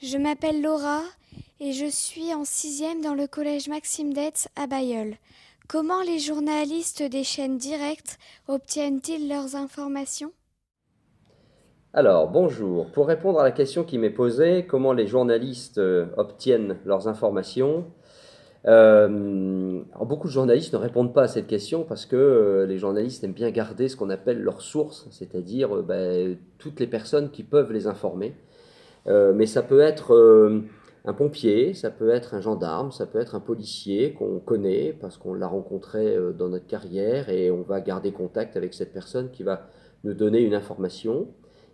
Je m'appelle Laura et je suis en sixième dans le collège Maxime Detz à Bailleul. Comment les journalistes des chaînes directes obtiennent-ils leurs informations? Alors, bonjour. Pour répondre à la question qui m'est posée, comment les journalistes obtiennent leurs informations, alors beaucoup de journalistes ne répondent pas à cette question parce que les journalistes aiment bien garder ce qu'on appelle leurs sources, c'est-à-dire toutes les personnes qui peuvent les informer. Mais ça peut être un pompier, ça peut être un gendarme, ça peut être un policier qu'on connaît parce qu'on l'a rencontré dans notre carrière et on va garder contact avec cette personne qui va nous donner une information.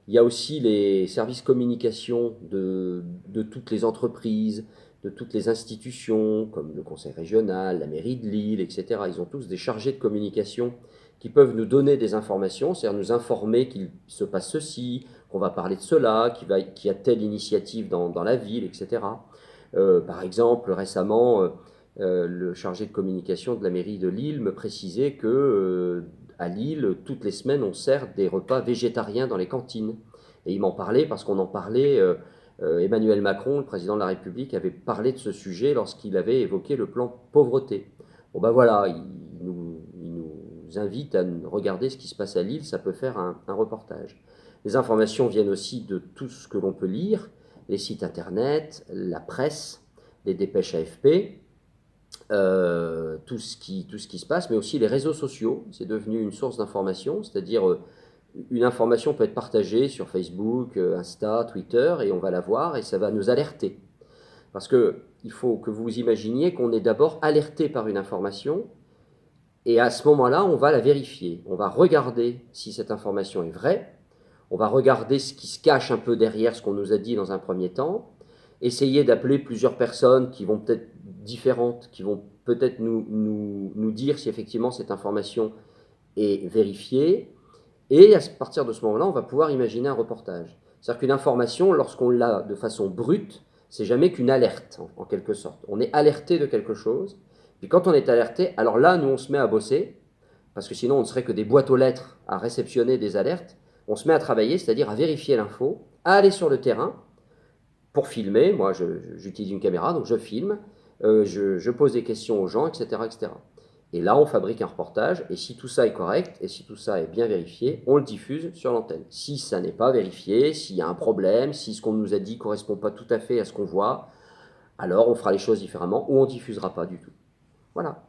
Il y a aussi les services communication de toutes les entreprises, de toutes les institutions, comme le conseil régional, la mairie de Lille, etc. Ils ont tous des chargés de communication qui peuvent nous donner des informations, c'est-à-dire nous informer qu'il se passe ceci, qu'on va parler de cela, qu'il y a telle initiative dans la ville, etc. Par exemple, récemment, le chargé de communication de la mairie de Lille me précisait que à Lille, toutes les semaines, on sert des repas végétariens dans les cantines. Et il m'en parlait parce qu'on en parlait. Emmanuel Macron, le président de la République, avait parlé de ce sujet lorsqu'il avait évoqué le plan pauvreté. Bon ben voilà, il nous invite à regarder ce qui se passe à Lille, ça peut faire un reportage. Les informations viennent aussi de tout ce que l'on peut lire, les sites internet, la presse, les dépêches AFP, tout ce qui se passe, mais aussi les réseaux sociaux. C'est devenu une source d'information, c'est-à-dire une information peut être partagée sur Facebook, Insta, Twitter, et on va la voir et ça va nous alerter. Parce que il faut que vous imaginiez qu'on est d'abord alerté par une information, et à ce moment-là, on va la vérifier. On va regarder si cette information est vraie, on va regarder ce qui se cache un peu derrière ce qu'on nous a dit dans un premier temps, essayer d'appeler plusieurs personnes qui vont peut-être différentes, qui vont peut-être nous dire si effectivement cette information est vérifiée, et à partir de ce moment-là, on va pouvoir imaginer un reportage. C'est-à-dire qu'une information, lorsqu'on l'a de façon brute, c'est jamais qu'une alerte, en quelque sorte. On est alerté de quelque chose, puis quand on est alerté, alors là, nous, on se met à bosser, parce que sinon, on ne serait que des boîtes aux lettres à réceptionner des alertes. On se met à travailler, c'est-à-dire à vérifier l'info, à aller sur le terrain pour filmer. Moi, j'utilise une caméra, donc je filme, je pose des questions aux gens, etc., etc. Et là, on fabrique un reportage, et si tout ça est correct, et si tout ça est bien vérifié, on le diffuse sur l'antenne. Si ça n'est pas vérifié, s'il y a un problème, si ce qu'on nous a dit ne correspond pas tout à fait à ce qu'on voit, alors on fera les choses différemment, ou on ne diffusera pas du tout. Voilà.